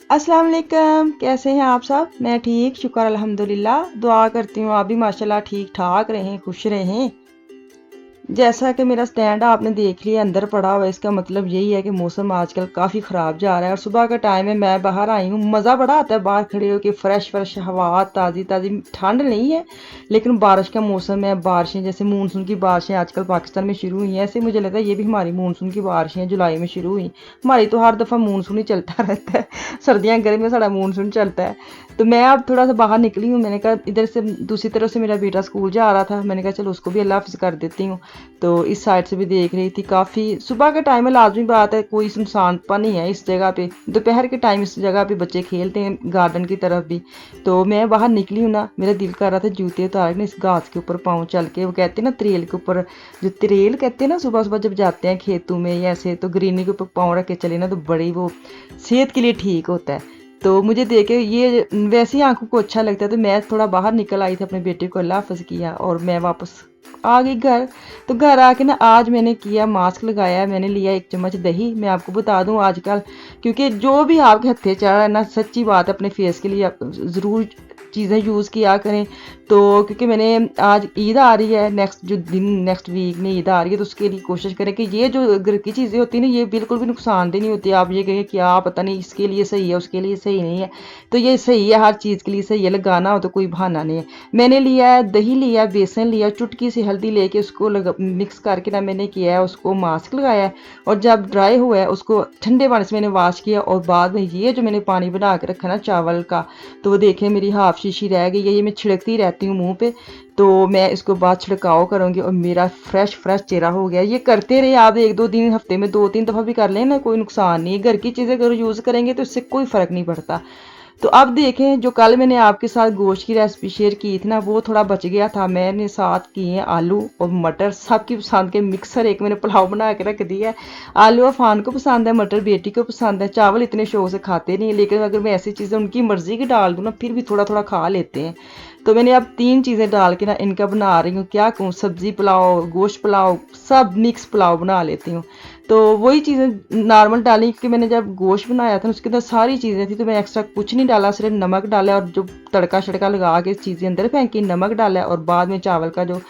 अस्सलाम वालेकुम, कैसे हैं आप सब? मैं ठीक, शुक्र अल्हम्दुलिल्लाह। दुआ करती हूँ आप भी माशाल्लाह ठीक ठाक रहें, खुश रहें। जैसा कि मेरा स्टैंड आपने देख लिया अंदर पड़ा हुआ है, इसका मतलब यही है कि मौसम आजकल काफ़ी ख़राब जा रहा है और सुबह का टाइम है, मैं बाहर आई हूँ। मज़ा बड़ा आता है बाहर खड़े होकर, फ्रेश फ्रेश हवा, ताज़ी ताज़ी। ठंड नहीं है लेकिन बारिश का मौसम है। बारिशें जैसे मानसून की बारिशें आजकल पाकिस्तान में शुरू हुई हैं, ऐसे मुझे लगता है ये भी हमारी मानसून की बारिशें जुलाई में शुरू हुई। हमारी तो हर दफ़ा मानसून ही चलता रहता है, सर्दियाँ गर्मियाँ साढ़ा मानसून चलता है। तो मैं अब थोड़ा सा बाहर निकली हूँ, मैंने कहा इधर से दूसरी तरफ से मेरा बेटा स्कूल जा रहा था, मैंने कहा चलो उसको भी अल्लाह हाफ़िज़ कर देती हूँ। तो इस साइड से भी देख रही थी, काफ़ी सुबह का टाइम है, लाजमी बात है, कोई सुनसानपन नहीं है इस जगह पे। दोपहर के टाइम इस जगह पे बच्चे खेलते हैं गार्डन की तरफ भी। तो मैं बाहर निकली हूँ ना, मेरा दिल कर रहा था जूते उतार के इस घास के ऊपर पाँव चल के, वो कहते हैं ना त्रेल के ऊपर, जो त्रेल कहते हैं ना, सुबह सुबह जब जाते हैं खेतों में या ऐसे, तो ग्रीनरी के ऊपर पाँव रख के चले ना तो बड़ी वो सेहत के लिए ठीक होता है। तो मुझे देख के ये वैसे ही आंखों को अच्छा लगता है, तो मैं थोड़ा बाहर निकल आई थी, अपने बेटे को अल्लाह हाफ़िज़ किया और मैं वापस आ गई घर। तो घर आके ना आज मैंने किया, मास्क लगाया, मैंने लिया 1 चम्मच दही। मैं आपको बता दूं आजकल, क्योंकि जो भी आपके हत्थे चढ़ रहा है ना, सच्ची बात है, अपने फेस के लिए आप ज़रूर चीज़ें यूज़ किया करें। तो क्योंकि मैंने आज ईद आ रही है, नेक्स्ट वीक में ईद आ रही है, तो उसके लिए कोशिश करें कि ये जो घर की चीज़ें होती हैं ना, ये बिल्कुल भी नुकसानदेह नहीं होती। आप ये कहें क्या पता नहीं इसके लिए सही है, उसके लिए सही नहीं है, तो ये सही है, हर चीज़ के लिए सही है, लगाना हो तो कोई बहाना नहीं है। मैंने लिया है दही, लिया बेसन, लिया चुटकी सी हल्दी लेके उसको मिक्स करके ना मैंने किया है, उसको मास्क लगाया है। और जब ड्राई हुआ है उसको ठंडे पानी से मैंने वॉश किया और बाद में ये जो मैंने पानी बना के रखा ना चावल का, तो वो देखें मेरी हाफ शीशी रह गई है, ये मैं छिड़कती रहती हूँ मुंह पे। तो मैं इसको बाद छिड़काव करूँगी और मेरा फ्रेश फ्रेश चेहरा हो गया। ये करते रहे आप, 1-2 दिन हफ्ते में 2-3 दफ़ा भी कर लें ना, कोई नुकसान नहीं है। घर की चीज़ें अगर यूज़ करेंगे तो इससे कोई फ़र्क नहीं पड़ता। तो अब देखें, जो कल मैंने आपके साथ गोश्त की रेसिपी शेयर की थी ना, वो थोड़ा बच गया था। मैंने साथ किए हैं आलू और मटर, सबकी पसंद के मिक्सर एक मैंने पुलाव बना के रख दिया है। आलू अफान को पसंद है, मटर बेटी को पसंद है। चावल इतने शौक से खाते नहीं, लेकिन अगर मैं ऐसी चीज़ें उनकी मर्ज़ी की डाल दूँ ना, फिर भी थोड़ा थोड़ा खा लेते हैं। तो मैंने अब 3 चीज़ें डाल के ना इनका बना रही हूँ, क्या कहूँ, सब्ज़ी पुलाव, गोश्त पुलाव, सब मिक्स पुलाव बना लेती हूँ। तो वही चीज़ें नॉर्मल डाली कि मैंने जब गोश्त बनाया था उसके अंदर सारी चीज़ें थी, तो मैं एक्स्ट्रा कुछ नहीं डाला, सिर्फ नमक डाला और जो तड़का शड़का लगा के चीज़ें अंदर फेंकी, नमक डाला और बाद में चावल का जो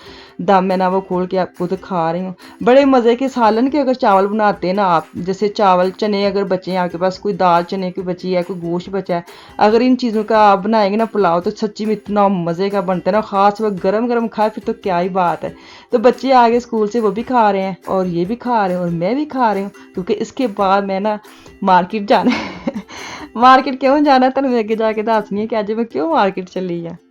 दम है ना वो खोल के आपको दिखा रही हूँ। बड़े मज़े के सालन के अगर चावल बनाते हैं ना आप, जैसे चावल चने अगर बचे हैं आपके पास, कोई दाल चने की बची है, कोई गोश्त बचा है, अगर इन चीज़ों का आप बनाएंगे ना पुलाव, तो सच्ची में इतना मज़े का बनता है ना, ख़ास वह गरम गरम खाए फिर तो क्या ही बात है। तो बच्चे आगे स्कूल से वो भी खा रहे हैं और ये भी खा रहे हैं और मैं भी खा रही हूँ, क्योंकि इसके बाद मैं ना मार्केट जाना है। मार्केट क्यों जाना है, तुम अगे जाके दसनी है कि अज मैं क्यों मार्केट चली है।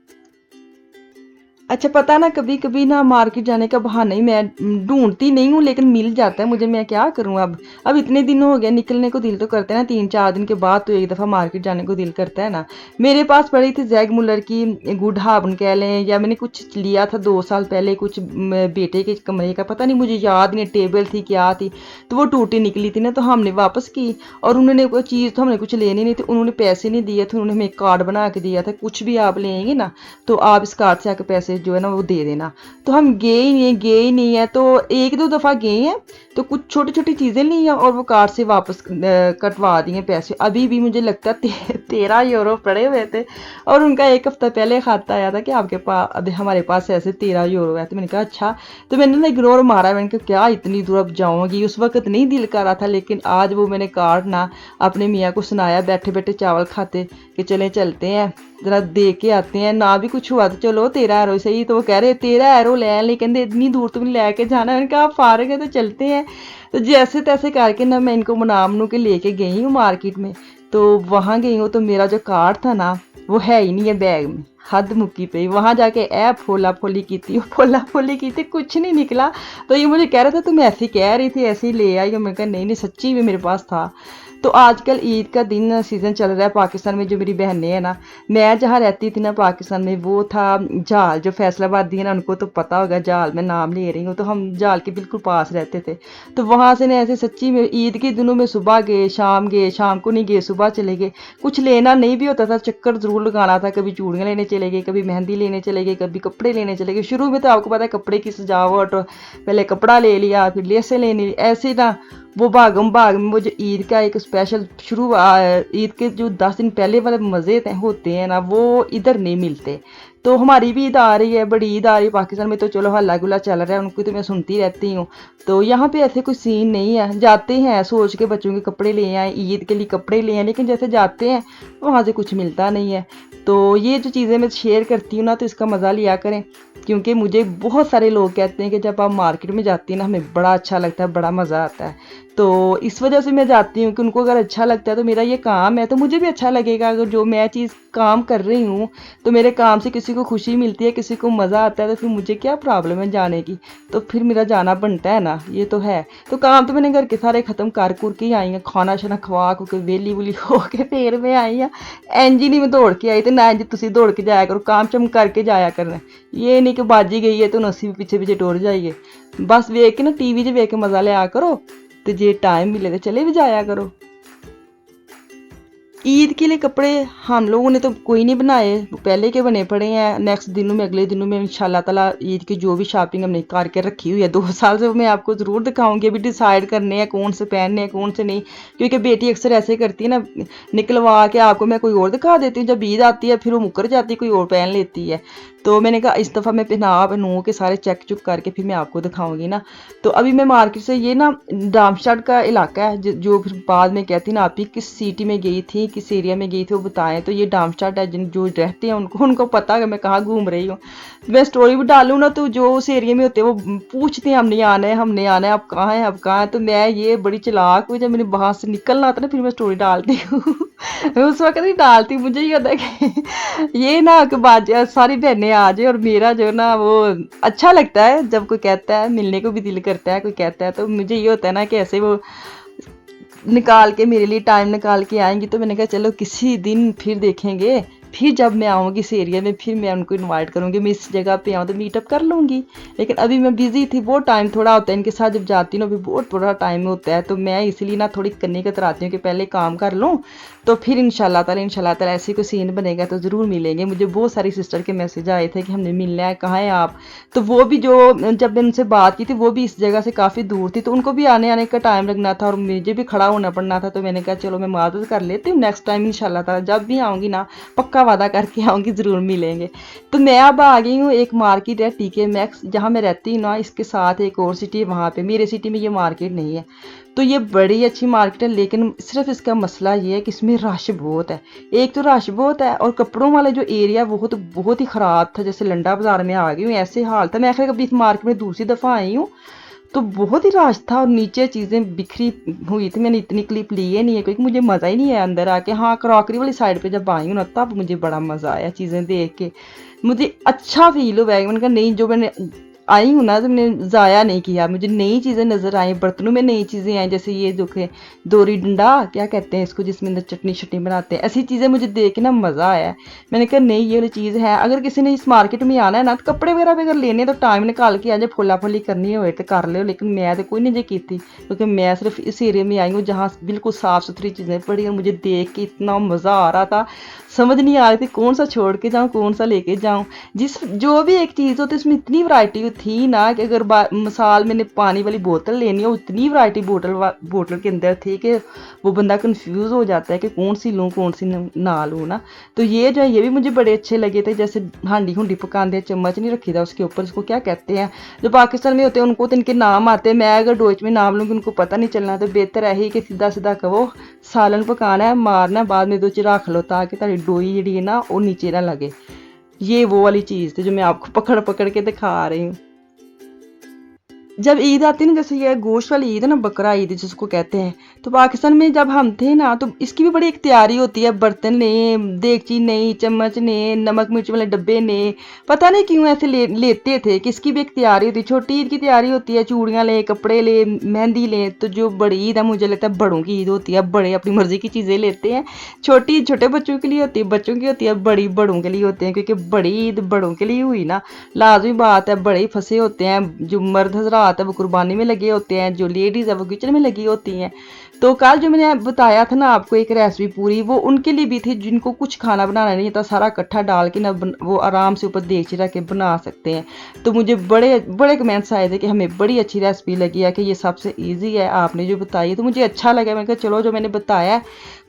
अच्छा, पता ना कभी कभी ना मार्केट जाने का बहाना ही मैं ढूंढती नहीं हूँ, लेकिन मिल जाता है मुझे, मैं क्या करूँ अब इतने दिन हो गए, निकलने को दिल तो करता है ना, 3-4 दिन के बाद तो एक दफ़ा मार्केट जाने को दिल करता है ना। मेरे पास पड़ी थी जैग मुलर की गुड हार्बन कह लें, या मैंने कुछ लिया था 2 साल पहले, कुछ बेटे के कमरे का, पता नहीं मुझे याद नहीं, टेबल थी क्या थी, तो वो टूटी निकली थी ना, तो हमने वापस की। और उन्होंने कोई चीज़ तो हमने कुछ लेनी नहीं थी, उन्होंने पैसे नहीं दिए थे, उन्होंने हमें एक कार्ड बना के दिया था, कुछ भी आप लेंगे ना तो आप इस कार्ड से आके पैसे जो है ना वो दे देना। तो हम गए ही नहीं है, तो 1-2 दफ़ा गए हैं, तो कुछ छोटी छोटी चीज़ें ली हैं और वो कार्ड से वापस कटवा दिए पैसे। अभी भी मुझे लगता है 13 यूरो पड़े हुए थे, और उनका 1 हफ्ता पहले खाता आया था कि आपके पास, अभी हमारे पास ऐसे 13 यूरो है। तो मैंने कहा अच्छा, तो मैंने ना इग्नोर मारा, मैंने कहा क्या इतनी दूर अब जाऊँगी, उस वक्त नहीं दिल कर रहा था, लेकिन आज वो मैंने कार्ड ना अपने मियाँ को सुनाया बैठे बैठे चावल खाते, कि चले चलते हैं जरा दे के आते हैं, ना भी कुछ हुआ तो चलो 13 यूरो सही। तो वो कह रहे 13 यूरो ले, लेकिन कहते इतनी दूर तुम लेके जाना, मैंने कहा आप फारग है तो चलते हैं। तो जैसे तैसे करके ना मैं इनको मना मनू के लेके गई हूँ मार्केट में। तो वहाँ गई हूँ तो मेरा जो कार्ड था ना वो है ही नहीं है बैग में, हद मुक्की पे। वहाँ जाके ऐ फोला फोली की थी, फोला फोली की थी, कुछ नहीं निकला। तो ये मुझे कह रहा था तुम ऐसी कह रही थी, ऐसे ही ले आई हो। मैंने कहा नहीं नहीं, सच्ची में मेरे पास था। तो आजकल ईद का दिन सीज़न चल रहा है पाकिस्तान में, जो मेरी बहनें हैं ना, मैं जहाँ रहती थी ना पाकिस्तान में, वो था जाल, जो फैसलाबाद दी है ना, उनको तो पता होगा जाल, मैं नाम ले रही हूँ, तो हम जाल के बिल्कुल पास रहते थे। तो वहाँ से ना ऐसे सच्ची में ईद के दिनों में सुबह गए, शाम को नहीं गए, सुबह चले गए। कुछ लेना नहीं भी होता था, चक्कर ज़रूर लगाना था, कभी चूड़ियाँ लेने चले गए, कभी मेहंदी लेने चले गए, कभी कपड़े लेने चले गए। शुरू में तो आपको पता है कपड़े की सजावट, पहले कपड़ा ले लिया, फिर लेसें लेनी, ऐसे ना वो भागम भाग में वो जो ईद का एक स्पेशल ईद के जो 10 दिन पहले वाले मज़े होते हैं ना, वो इधर नहीं मिलते। तो हमारी भी ईद आ रही है, बड़ी ईद आ रही है पाकिस्तान में, तो चलो हल्ला गुल्ला चल रहा है, उनको तो मैं सुनती रहती हूँ। तो यहाँ पे ऐसे कोई सीन नहीं है, जाते हैं सोच के बच्चों के कपड़े ले आए, ईद के लिए कपड़े ले आए, लेकिन जैसे जाते हैं वहाँ से कुछ मिलता नहीं है। तो ये जो चीज़ें मैं शेयर करती हूँ ना, तो इसका मज़ा लिया करें, क्योंकि मुझे बहुत सारे लोग कहते हैं कि जब आप मार्केट में जाती हैं ना, हमें बड़ा अच्छा लगता है, बड़ा मज़ा आता है। तो इस वजह से मैं जाती हूँ कि उनको अगर अच्छा लगता है तो मेरा ये काम है, तो मुझे भी अच्छा लगेगा। अगर जो मैं चीज़ काम कर रही हूँ तो मेरे काम से किसी को खुशी मिलती है, किसी को मज़ा आता है, तो फिर मुझे क्या प्रॉब्लम है जाने की। तो फिर मेरा जाना बनता है ना, ये तो है। तो काम तो मैंने घर के सारे ख़त्म कर कुर के ही आई हैं, खाना शाना खवा के वेली वूली हो के फिर मैं आई हाँ। इंज ही नहीं मैं दौड़ के आई, तो ना इंज तुसी दौड़ के जाया करो, काम चम करके जाया करना। ये नहीं कि बाजी गई है तो नसी भी पीछे पीछे टुर जाइए। बस वेख के ना टीवी 'च वेख के मज़ा लिया करो, तो जे टाइम मिले तो चले भी जाया करो। ईद के लिए कपड़े हम लोगों ने तो कोई नहीं बनाए, पहले के बने पड़े हैं। नेक्स्ट दिनों में, अगले दिनों में इंशाल्लाह ताला ईद की जो भी शॉपिंग हमने करके रखी हुई है 2 साल से, वो मैं आपको ज़रूर दिखाऊंगी। अभी डिसाइड करने हैं कौन से पहनने हैं कौन से नहीं, क्योंकि बेटी अक्सर ऐसे करती है ना, निकलवा के आपको मैं कोई और दिखा देती हूँ, जब ईद आती है फिर वो मुकर जाती है, कोई और पहन लेती है। तो मैंने कहा इस दफ़ा मैं पहना बनू के सारे चेक चुक करके फिर मैं आपको दिखाऊंगी ना। तो अभी मैं मार्केट से, ये ना डामस्टाड का इलाका है, जो फिर बाद में कहती ना आप ही किस सिटी में गई थी, किस एरिया में गई थी, वो बताएं। तो ये डामस्टाड है, जिन जो रहते हैं उनको उनको पता है मैं कहाँ घूम रही हूँ। मैं स्टोरी भी डालूँ ना, तो जो उस एरिया में होते हैं वो पूछते हैं हमने आना है, हमने आना है, आप कहाँ हैं, आप कहाँ हैं। तो मैं ये बड़ी चालाक हुई, जब मैंने वहाँ से निकलना आता ना फिर मैं स्टोरी डालती हूँ। मैं उस वक्त नहीं डालती, मुझे ये होता है कि ये ना कि बाज सारी बहनें आ जाए, और मेरा जो ना वो अच्छा लगता है जब कोई कहता है, मिलने को भी दिल करता है, कोई कहता है, तो मुझे ये होता है ना कि ऐसे वो निकाल के मेरे लिए टाइम निकाल के आएंगी। तो मैंने कहा चलो किसी दिन फिर देखेंगे, फिर जब मैं आऊँगी इस एरिया में फिर मैं उनको इनवाइट करूँगी, मैं इस जगह पे आऊँ तो मीटअप कर लूँगी। लेकिन अभी मैं बिज़ी थी, बहुत टाइम थोड़ा होता है इनके साथ, जब जाती हूँ अभी बहुत थोड़ा टाइम होता है, तो मैं इसलिए ना थोड़ी कन्नी कतराती हूँ कि पहले काम कर लूँ, तो फिर इंशाल्लाह ताला ऐसे कोई सीन बनेगा तो ज़रूर मिलेंगे। मुझे बहुत सारी सिस्टर के मैसेज आए थे कि हमने मिलना है, कहाँ हैं आप। तो वो भी जो जब मैंने उनसे बात की थी वो भी इस जगह से काफ़ी दूर थी, तो उनको भी आने आने का टाइम लगना था और मुझे भी खड़ा होना पड़ना था। तो मैंने कहा चलो मैं मदद कर लेती हूँ, नेक्स्ट टाइम इंशाल्लाह ताला जब भी आऊँगी ना पक्का वादा करके आऊँगी, ज़रूर मिलेंगे। तो मैं अब आ गई हूँ, एक मार्केट है TK मैक्स जहाँ मैं रहती हूँ ना, इसके साथ एक और सिटी है, वहाँ पे मेरे सिटी में ये मार्केट नहीं है। तो ये बड़ी अच्छी मार्केट है, लेकिन सिर्फ इसका मसला ये है कि इसमें रश बहुत है। एक तो रश बहुत है, और कपड़ों वाला जो एरिया वो तो बहुत ही ख़राब था, जैसे लंडा बाज़ार में आ गई हूँ ऐसे हाल था। मैं आखिर कभी इस मार्केट में दूसरी दफ़ा आई हूँ, तो बहुत ही रश था और नीचे चीज़ें बिखरी हुई थी। मैंने इतनी क्लिप लिए नहीं है क्योंकि मुझे मज़ा ही नहीं आया अंदर आके। हाँ, क्रॉकरी वाली साइड पे जब आई हूँ ना, तब मुझे बड़ा मज़ा आया चीज़ें देख के, मुझे अच्छा फील हुआ है। मैंने कहा नहीं, जो मैंने आई हूँ ना तो मैंने ज़ाया नहीं किया, मुझे नई चीज़ें नज़र आई, बर्तनों में नई चीज़ें आई, जैसे ये जो कि दोरी डंडा क्या कहते हैं इसको, जिसमें अंदर चटनी शटनी बनाते हैं, ऐसी चीज़ें मुझे देख के ना मज़ा आया है। मैंने कहा नहीं, ये वाली चीज़ है। अगर किसी ने इस मार्केट में आना है ना, तो कपड़े वगैरह भी अगर लेने तो टाइम निकाल के आ जाए, फुला फुली करनी हो तो कर लो। लेकिन मैं तो कोई नहीं की थी, क्योंकि मैं सिर्फ इस एरिया में आई हूँ जहाँ बिल्कुल साफ़ सुथरी चीज़ें पड़ी, और मुझे देख के इतना मज़ा आ रहा था, समझ नहीं आ रही थी कौन सा छोड़ के जाऊँ कौन सा लेके जाऊँ। जिस जो भी एक चीज़ हो तो इसमें इतनी वैरायटी थी ना, कि अगर मिसाल मैंने पानी वाली बोतल लेनी हो, इतनी वैरायटी बोतल के अंदर थी कि वो बंदा कंफ्यूज हो जाता है कि कौन सी लूँ कौन सी ना लूँ ना। तो ये जो है ये भी मुझे बड़े अच्छे लगे थे। जैसे हांडी हुंडी पकाते हैं, चम्मच नहीं रखी था उसके ऊपर, इसको क्या कहते हैं जो पाकिस्तान में होते हैं, उनको तो इनके नाम आते हैं। मैं अगर डोच में नाम लूँगी उनको पता नहीं चलना, तो बेहतर है ही कि सीधा सीधा कहो सालन पकाना है, मारना है, बाद में दो च रख लो, ताकि तारी डोई जी है ना वो नीचे ना लगे। ये वो वाली चीज़ थी जो मैं आपको पकड़ पकड़ के दिखा रही हूँ। जब ईद आती है ना, जैसे ये गोश्त वाली ईद है ना, बकरा ईद जिसको कहते हैं, तो पाकिस्तान में जब हम थे ना, तो इसकी भी बड़ी एक तैयारी होती है। बर्तन ने, देगची ने, चम्मच ने, नमक मिर्च वाले डब्बे ने, पता नहीं क्यों ऐसे लेते थे कि इसकी भी एक तैयारी होती है। छोटी ईद की तैयारी होती है, चूड़ियाँ ले, कपड़े ले, मेहंदी ले। तो जो बड़ी ईद है मुझे लगता है बड़ों की ईद होती है, बड़े अपनी मर्जी की चीज़ें लेते हैं। छोटी ईद छोटे बच्चों के लिए होती है, बच्चों की होती है, बड़ी बड़ों के लिए होते हैं, क्योंकि बड़ी ईद बड़ों के लिए हुई ना, लाजमी बात है। बड़े ही फंसे होते हैं, जो मर्द हजरात है वो कुर्बानी में लगे होते हैं, जो लेडीज़ है वो किचन में लगी होती हैं। तो कल जो मैंने बताया था ना आपको एक रेसिपी पूरी, वो उनके लिए भी थी जिनको कुछ खाना बनाना नहीं आता, सारा इकट्ठा डाल के ना वो आराम से ऊपर देगची रख के बना सकते हैं। तो मुझे बड़े बड़े कमेंट्स आए थे कि हमें बड़ी अच्छी रेसिपी लगी है, कि ये सबसे ईजी है आपने जो बताई। तो मुझे अच्छा लगा, मैंने कहा चलो जो मैंने बताया,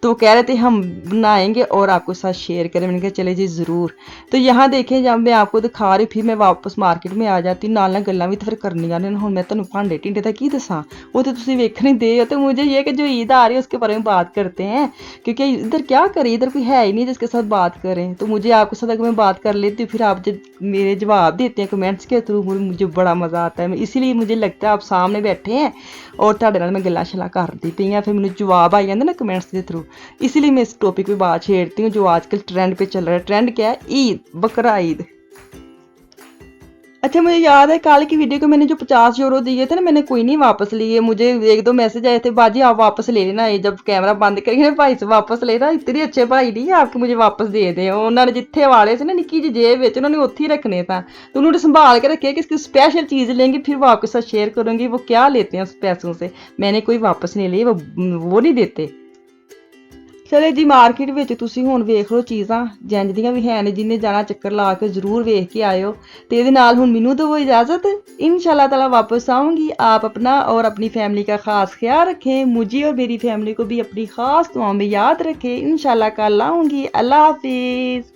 तो वो कह रहे थे हम बनाएंगे और आपको साथ शेयर करें। मैंने कहा चले जी ज़रूर। तो यहाँ देखें, जब मैं आपको दिखा रही, फिर मैं वापस मार्केट में आ जाती, नाल गल्लां भी तो फिर करनियां ने। हुण मैं तुहानूं भांडे ढिंडे दा की दसां, वो तो तुसीं वेखण ही दे हो। तो मुझे ये कि जो ईद आ रही है उसके बारे में बात करते हैं, क्योंकि इधर क्या करें, इधर कोई है ही नहीं जिसके साथ बात करें। तो मुझे आपके साथ अगर मैं बात कर लेती हूँ, फिर आप जब मेरे जवाब देते हैं कमेंट्स के थ्रू, मुझे बड़ा मज़ा आता है। इसीलिए मुझे लगता है आप सामने बैठे हैं और तुहाडे नाल मैं गल्लां शल्लां करदी पई आं, फिर मैनूं जवाब आई जांदे ना कमेंट्स के थ्रू। इसीलिए मैं इस टॉपिक पे बात छेड़ती हूँ जो आजकल ट्रेंड पे चल रहा है। ट्रेंड क्या है? ईद, बकरा ईद। अच्छा, मुझे याद है कल की वीडियो को मैंने जो 50 यूरो दिए थे ना, मैंने कोई नहीं वापस लिए। मुझे एक दो मैसेज आए थे, बाजी आप वापस ले लेना, ये जब कैमरा बंद करेंगे भाई से वापस लेना, इतने अच्छे भाई नहीं आपके, मुझे वापस दे दें। उन्होंने जिथे वाले से ना निक्की जी जेब ਵਿੱਚ उन्होंने उत्थे ही रखने था, तो उन्होंने संभाल के रखे कि इसकी स्पेशल चीज़ लेंगे फिर वो आपके साथ शेयर करूँगी वो क्या लेते हैं उस पैसों से। मैंने कोई वापस नहीं लिए, वो नहीं देते। चले जी, मार्केट ਵਿੱਚ ਤੁਸੀਂ ਹੁਣ ਵੇਖ ਲਓ ਚੀਜ਼ਾਂ ਜੰਜ ਦੀਆਂ ਵੀ ਹੈ ਨੇ, ਜਿੰਨੇ ਜਾਣਾ ਚੱਕਰ ਲਾ ਕੇ ਜ਼ਰੂਰ ਵੇਖ ਕੇ ਆਇਓ। ਤੇ ਇਹਦੇ ਨਾਲ ਹੁਣ ਮੈਨੂੰ दो इजाज़त, इंशाल्लाह ताला वापस आऊँगी। आप अपना और अपनी फैमिली का ख़ास ख्याल रखें, मुझे और मेरी फैमिली को भी अपनी ख़ास दुआओं में याद रखें। इंशाल्लाह कल आऊँगी। अल्लाह हाफिज़।